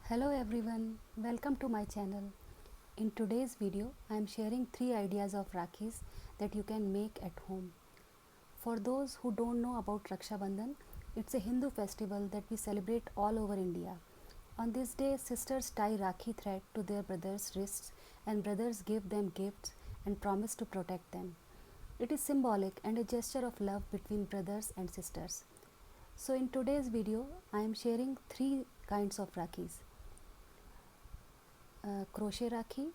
Hello everyone, welcome to my channel. In today's video, I am sharing 3 ideas of Rakhis that you can make at home. For those who don't know about Raksha Bandhan, it's a Hindu festival that we celebrate all over India. On this day, sisters tie Rakhi thread to their brothers' wrists and brothers give them gifts and promise to protect them. It is symbolic and a gesture of love between brothers and sisters. So in today's video, I am sharing 3 kinds of Rakhis. Crochet Rakhi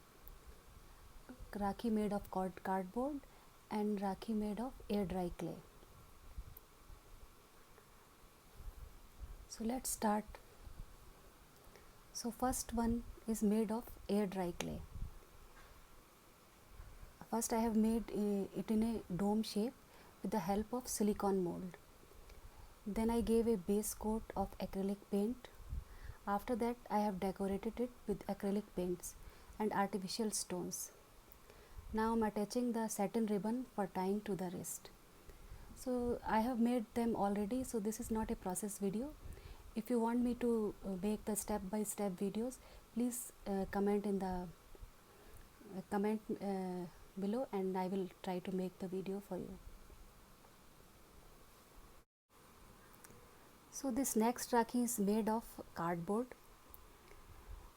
made of cardboard, and Rakhi made of air dry clay. So let's start. So first one is made of air dry clay. First I have made it in a dome shape with the help of silicone mold. Then I gave a base coat of acrylic paint. After that I have decorated it with acrylic paints and artificial stones. Now I am attaching the satin ribbon for tying to the wrist. So I have made them already, so this is not a process video. If you want me to make the step by step videos, please comment in the comment below and I will try to make the video for you. So this next Rakhi is made of cardboard.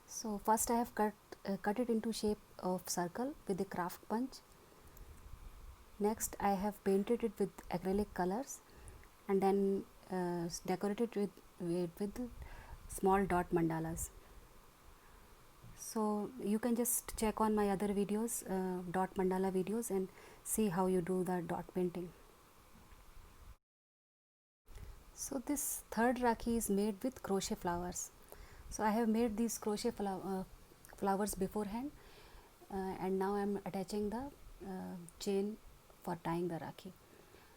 So first I have cut it into shape of circle with a craft punch. Next I have painted it with acrylic colors and then decorated with small dot mandalas. So you can just check on my other videos, dot mandala videos, and see how you do the dot painting. So this third Rakhi is made with crochet flowers. So I have made these crochet flowers beforehand and now I am attaching the chain for tying the Rakhi.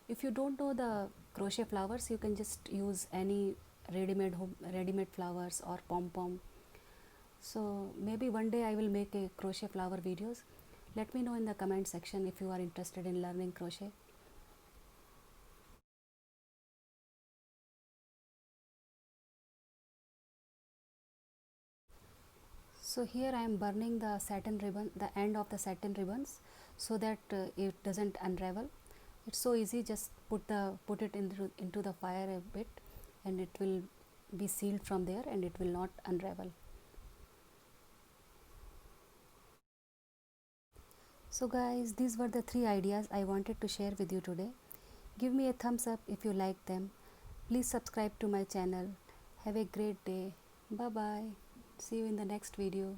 If you don't know the crochet flowers, you can just use any ready-made flowers or pom-pom. So maybe one day I will make a crochet flower videos. Let me know in the comment section if you are interested in learning crochet. So here I am burning the satin ribbon, the end of the satin ribbons, so that it doesn't unravel. It's so easy, just put it into the fire a bit and it will be sealed from there and it will not unravel. So guys, these were the 3 ideas I wanted to share with you today. Give me a thumbs up if you like them. Please subscribe to my channel. Have a great day. Bye bye. See you in the next video.